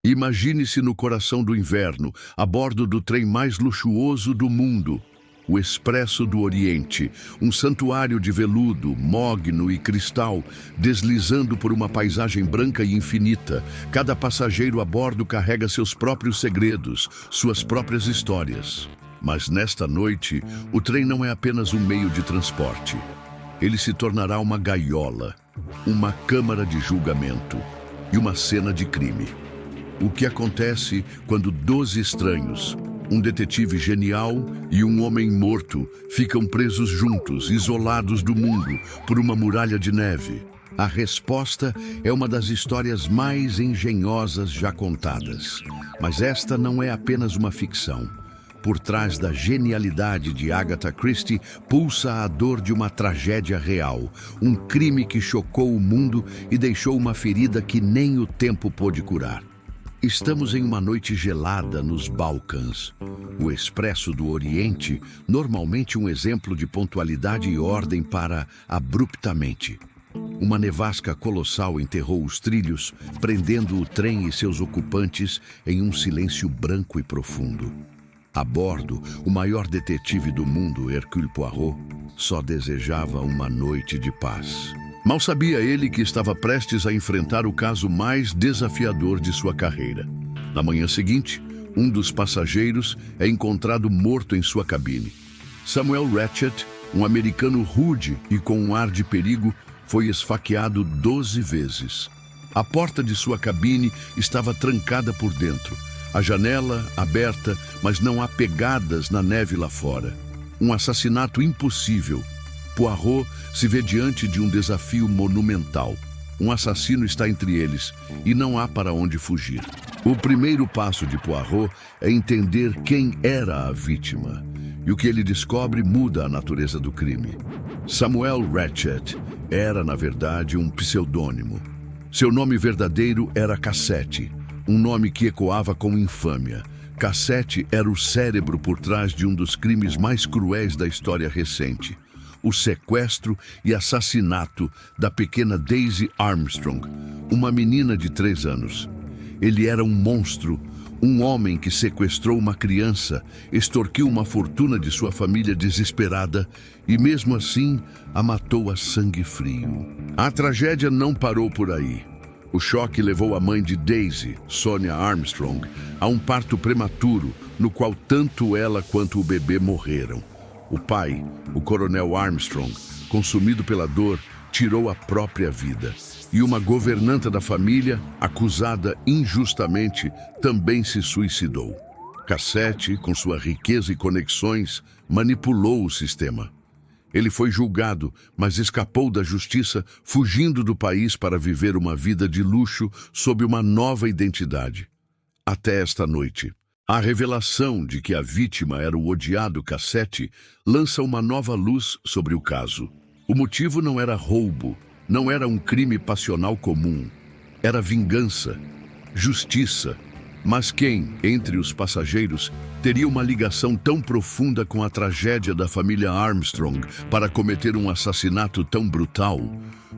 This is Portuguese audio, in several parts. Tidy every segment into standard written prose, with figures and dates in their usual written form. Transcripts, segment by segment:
Imagine-se no coração do inverno, a bordo do trem mais luxuoso do mundo, o Expresso do Oriente, um santuário de veludo, mogno e cristal, deslizando por uma paisagem branca e infinita. Cada passageiro a bordo carrega seus próprios segredos, suas próprias histórias. Mas nesta noite, o trem não é apenas um meio de transporte. Ele se tornará uma gaiola, uma câmara de julgamento e uma cena de crime. O que acontece quando 12 estranhos, um detetive genial e um homem morto, ficam presos juntos, isolados do mundo, por uma muralha de neve? A resposta é uma das histórias mais engenhosas já contadas. Mas esta não é apenas uma ficção. Por trás da genialidade de Agatha Christie pulsa a dor de uma tragédia real, um crime que chocou o mundo e deixou uma ferida que nem o tempo pôde curar. Estamos em uma noite gelada nos Balcãs. O Expresso do Oriente, normalmente um exemplo de pontualidade e ordem, para abruptamente. Uma nevasca colossal enterrou os trilhos, prendendo o trem e seus ocupantes em um silêncio branco e profundo. A bordo, o maior detetive do mundo, Hercule Poirot, só desejava uma noite de paz. Mal sabia ele que estava prestes a enfrentar o caso mais desafiador de sua carreira. Na manhã seguinte, um dos passageiros é encontrado morto em sua cabine. Samuel Ratchet, um americano rude e com um ar de perigo, foi esfaqueado 12 vezes. A porta de sua cabine estava trancada por dentro. A janela aberta, mas não há pegadas na neve lá fora. Um assassinato impossível. Poirot se vê diante de um desafio monumental. Um assassino está entre eles e não há para onde fugir. O primeiro passo de Poirot é entender quem era a vítima. E o que ele descobre muda a natureza do crime. Samuel Ratchet era, na verdade, um pseudônimo. Seu nome verdadeiro era Cassette, um nome que ecoava com infâmia. Cassette era o cérebro por trás de um dos crimes mais cruéis da história recente: o sequestro e assassinato da pequena Daisy Armstrong, uma menina de 3 anos. Ele era um monstro, um homem que sequestrou uma criança, extorquiu uma fortuna de sua família desesperada e, mesmo assim, a matou a sangue frio. A tragédia não parou por aí. O choque levou a mãe de Daisy, Sonia Armstrong, a um parto prematuro, no qual tanto ela quanto o bebê morreram. O pai, o coronel Armstrong, consumido pela dor, tirou a própria vida. E uma governanta da família, acusada injustamente, também se suicidou. Cassette, com sua riqueza e conexões, manipulou o sistema. Ele foi julgado, mas escapou da justiça, fugindo do país para viver uma vida de luxo sob uma nova identidade. Até esta noite. A revelação de que a vítima era o odiado Cassette lança uma nova luz sobre o caso. O motivo não era roubo, não era um crime passional comum. Era vingança, justiça. Mas quem, entre os passageiros, teria uma ligação tão profunda com a tragédia da família Armstrong para cometer um assassinato tão brutal?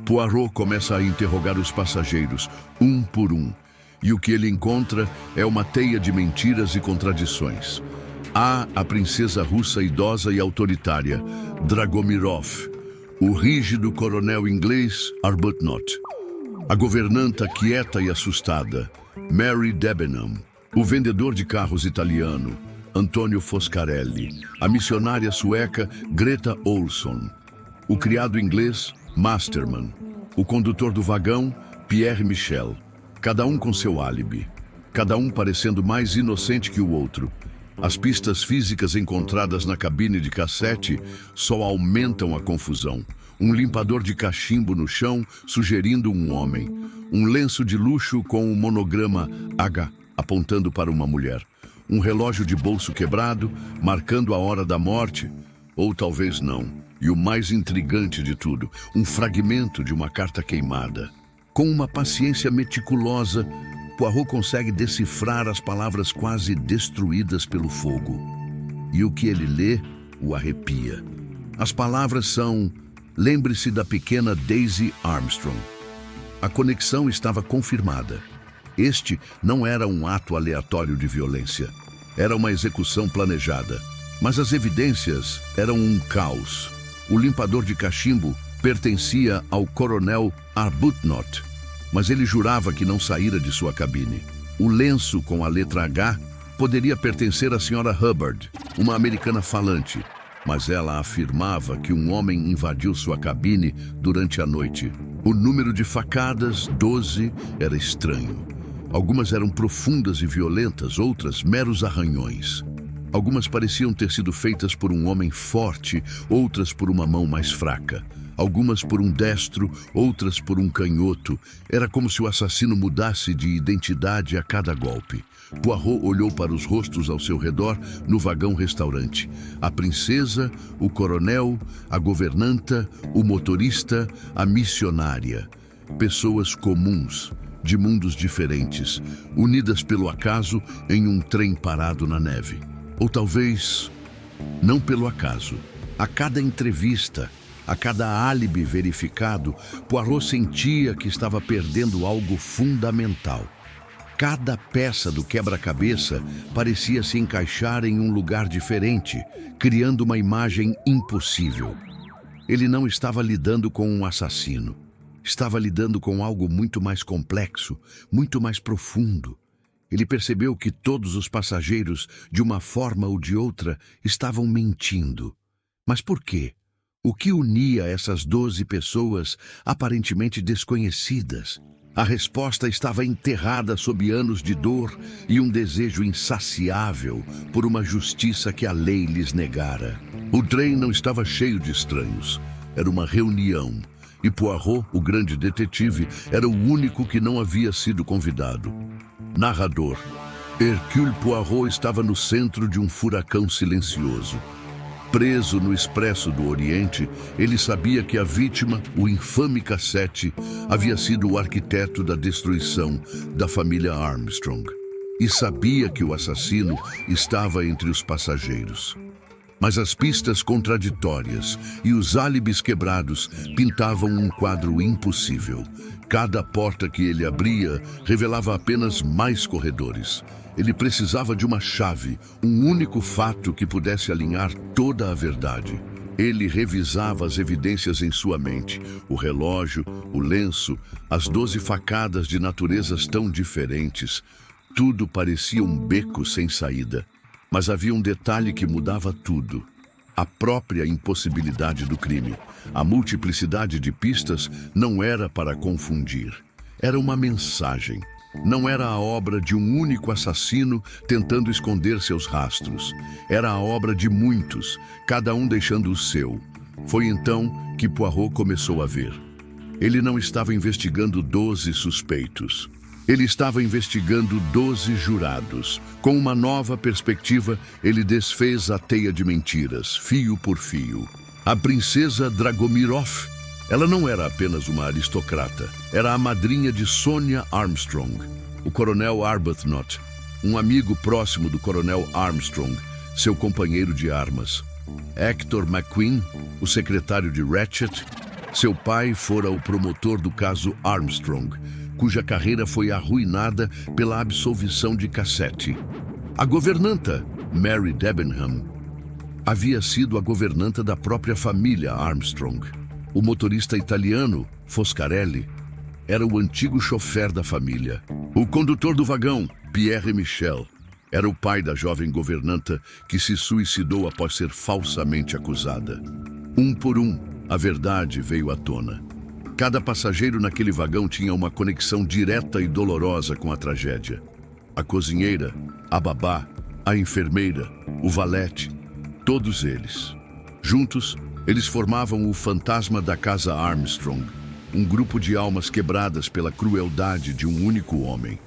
Poirot começa a interrogar os passageiros, um por um. E o que ele encontra é uma teia de mentiras e contradições. Há a princesa russa idosa e autoritária, Dragomirov, o rígido coronel inglês, Arbuthnot, a governanta quieta e assustada, Mary Debenham, o vendedor de carros italiano, Antonio Foscarelli, a missionária sueca, Greta Olsson, o criado inglês, Masterman, o condutor do vagão, Pierre Michel. Cada um com seu álibi, cada um parecendo mais inocente que o outro. As pistas físicas encontradas na cabine de Cassette só aumentam a confusão. Um limpador de cachimbo no chão sugerindo um homem. Um lenço de luxo com o monograma H apontando para uma mulher. Um relógio de bolso quebrado marcando a hora da morte, ou talvez não. E o mais intrigante de tudo, um fragmento de uma carta queimada. Com uma paciência meticulosa, Poirot consegue decifrar as palavras quase destruídas pelo fogo. E o que ele lê o arrepia. As palavras são: lembre-se da pequena Daisy Armstrong. A conexão estava confirmada. Este não era um ato aleatório de violência. Era uma execução planejada. Mas as evidências eram um caos. O limpador de cachimbo pertencia ao coronel Arbuthnot, mas ele jurava que não saíra de sua cabine. O lenço com a letra H poderia pertencer à senhora Hubbard, uma americana falante, mas ela afirmava que um homem invadiu sua cabine durante a noite. O número de facadas, 12, era estranho. Algumas eram profundas e violentas, outras meros arranhões. Algumas pareciam ter sido feitas por um homem forte, outras por uma mão mais fraca. Algumas por um destro, outras por um canhoto. Era como se o assassino mudasse de identidade a cada golpe. Poirot olhou para os rostos ao seu redor no vagão-restaurante. A princesa, o coronel, a governanta, o motorista, a missionária. Pessoas comuns, de mundos diferentes, unidas pelo acaso em um trem parado na neve. Ou talvez, não pelo acaso. A cada entrevista, a cada álibi verificado, Poirot sentia que estava perdendo algo fundamental. Cada peça do quebra-cabeça parecia se encaixar em um lugar diferente, criando uma imagem impossível. Ele não estava lidando com um assassino. Estava lidando com algo muito mais complexo, muito mais profundo. Ele percebeu que todos os passageiros, de uma forma ou de outra, estavam mentindo. Mas por quê? O que unia essas 12 pessoas aparentemente desconhecidas? A resposta estava enterrada sob anos de dor e um desejo insaciável por uma justiça que a lei lhes negara. O trem não estava cheio de estranhos. Era uma reunião. E Poirot, o grande detetive, era o único que não havia sido convidado. Narrador. Hercule Poirot estava no centro de um furacão silencioso. Preso no Expresso do Oriente, ele sabia que a vítima, o infame Cassette, havia sido o arquiteto da destruição da família Armstrong. E sabia que o assassino estava entre os passageiros. Mas as pistas contraditórias e os álibis quebrados pintavam um quadro impossível. Cada porta que ele abria revelava apenas mais corredores. Ele precisava de uma chave, um único fato que pudesse alinhar toda a verdade. Ele revisava as evidências em sua mente, o relógio, o lenço, as 12 facadas de naturezas tão diferentes. Tudo parecia um beco sem saída. Mas havia um detalhe que mudava tudo. A própria impossibilidade do crime. A multiplicidade de pistas não era para confundir. Era uma mensagem. Não era a obra de um único assassino tentando esconder seus rastros. Era a obra de muitos, cada um deixando o seu. Foi então que Poirot começou a ver. Ele não estava investigando 12 suspeitos. Ele estava investigando 12 jurados. Com uma nova perspectiva, ele desfez a teia de mentiras, fio por fio. A princesa Dragomirov, ela não era apenas uma aristocrata. Era a madrinha de Sonia Armstrong. O coronel Arbuthnot, um amigo próximo do coronel Armstrong, seu companheiro de armas. Hector McQueen, o secretário de Ratchet. Seu pai fora o promotor do caso Armstrong, cuja carreira foi arruinada pela absolvição de Cassette. A governanta, Mary Debenham, havia sido a governanta da própria família Armstrong. O motorista italiano, Foscarelli, era o antigo chofer da família. O condutor do vagão, Pierre Michel, era o pai da jovem governanta que se suicidou após ser falsamente acusada. Um por um, a verdade veio à tona. Cada passageiro naquele vagão tinha uma conexão direta e dolorosa com a tragédia. A cozinheira, a babá, a enfermeira, o valete, todos eles. Juntos, eles formavam o fantasma da casa Armstrong, um grupo de almas quebradas pela crueldade de um único homem.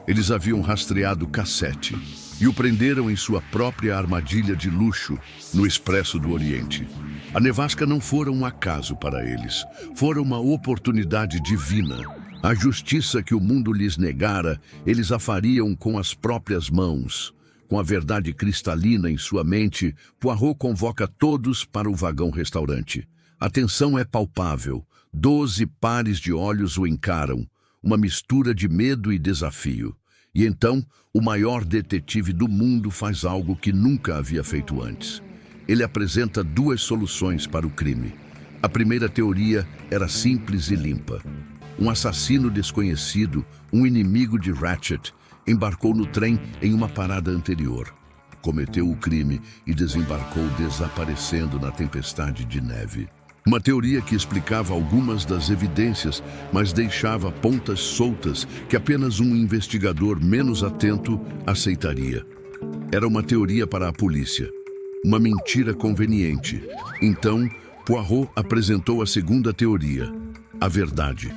Eles haviam rastreado Cassette e o prenderam em sua própria armadilha de luxo no Expresso do Oriente. A nevasca não fora um acaso para eles, fora uma oportunidade divina. A justiça que o mundo lhes negara, eles a fariam com as próprias mãos. Com a verdade cristalina em sua mente, Poirot convoca todos para o vagão-restaurante. A tensão é palpável. 12 pares de olhos o encaram, uma mistura de medo e desafio. E então, o maior detetive do mundo faz algo que nunca havia feito antes. Ele apresenta duas soluções para o crime. A primeira teoria era simples e limpa. Um assassino desconhecido, um inimigo de Ratchet, embarcou no trem em uma parada anterior. Cometeu o crime e desembarcou desaparecendo na tempestade de neve. Uma teoria que explicava algumas das evidências, mas deixava pontas soltas que apenas um investigador menos atento aceitaria. Era uma teoria para a polícia. Uma mentira conveniente. Então, Poirot apresentou a segunda teoria, a verdade.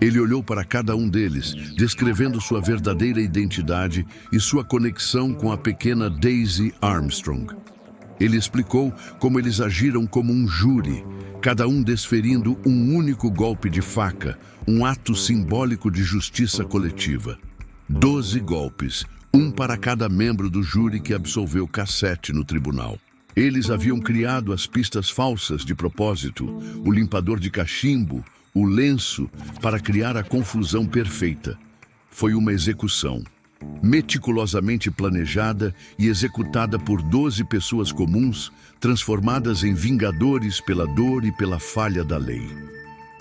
Ele olhou para cada um deles, descrevendo sua verdadeira identidade e sua conexão com a pequena Daisy Armstrong. Ele explicou como eles agiram como um júri, cada um desferindo um único golpe de faca, um ato simbólico de justiça coletiva. 12 golpes, um para cada membro do júri que absolveu Cassette no tribunal. Eles haviam criado as pistas falsas de propósito, o limpador de cachimbo, o lenço, para criar a confusão perfeita. Foi uma execução, meticulosamente planejada e executada por 12 pessoas comuns, transformadas em vingadores pela dor e pela falha da lei.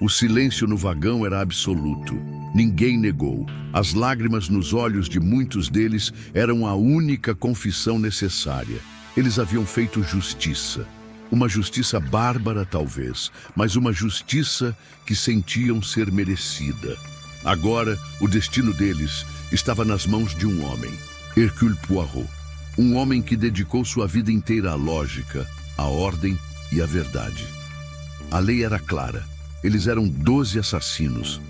O silêncio no vagão era absoluto. Ninguém negou. As lágrimas nos olhos de muitos deles eram a única confissão necessária. Eles haviam feito justiça. Uma justiça bárbara, talvez, mas uma justiça que sentiam ser merecida. Agora, o destino deles estava nas mãos de um homem, Hercule Poirot. Um homem que dedicou sua vida inteira à lógica, à ordem e à verdade. A lei era clara. Eles eram 12 assassinos.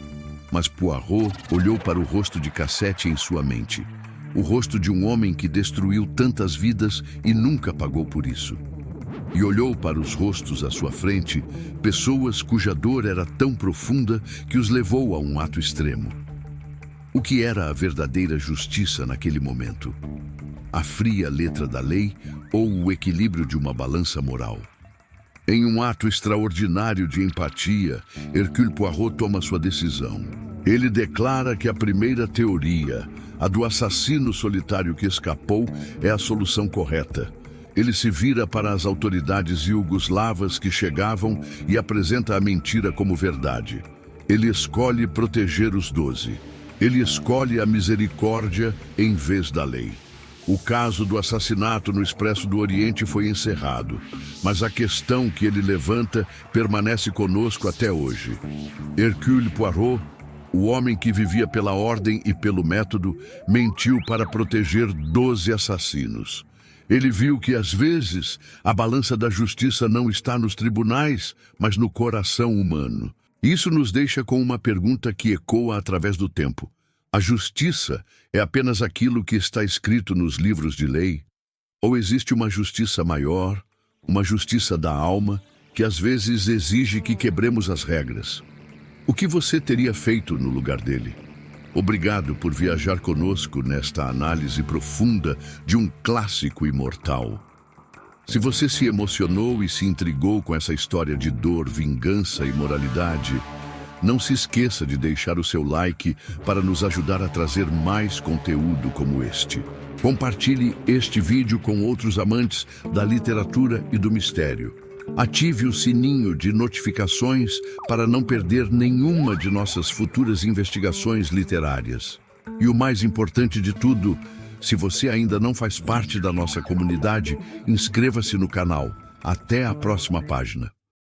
Mas Poirot olhou para o rosto de Cassette em sua mente. O rosto de um homem que destruiu tantas vidas e nunca pagou por isso. E olhou para os rostos à sua frente, pessoas cuja dor era tão profunda que os levou a um ato extremo. O que era a verdadeira justiça naquele momento? A fria letra da lei ou o equilíbrio de uma balança moral? Em um ato extraordinário de empatia, Hercule Poirot toma sua decisão. Ele declara que a primeira teoria, a do assassino solitário que escapou, é a solução correta. Ele se vira para as autoridades iugoslavas que chegavam e apresenta a mentira como verdade. Ele escolhe proteger os 12. Ele escolhe a misericórdia em vez da lei. O caso do assassinato no Expresso do Oriente foi encerrado, mas a questão que ele levanta permanece conosco até hoje. Hercule Poirot, o homem que vivia pela ordem e pelo método, mentiu para proteger 12 assassinos. Ele viu que, às vezes, a balança da justiça não está nos tribunais, mas no coração humano. Isso nos deixa com uma pergunta que ecoa através do tempo. A justiça é apenas aquilo que está escrito nos livros de lei? Ou existe uma justiça maior, uma justiça da alma, que às vezes exige que quebremos as regras? O que você teria feito no lugar dele? Obrigado por viajar conosco nesta análise profunda de um clássico imortal. Se você se emocionou e se intrigou com essa história de dor, vingança e moralidade, não se esqueça de deixar o seu like para nos ajudar a trazer mais conteúdo como este. Compartilhe este vídeo com outros amantes da literatura e do mistério. Ative o sininho de notificações para não perder nenhuma de nossas futuras investigações literárias. E o mais importante de tudo, se você ainda não faz parte da nossa comunidade, inscreva-se no canal. Até a próxima página.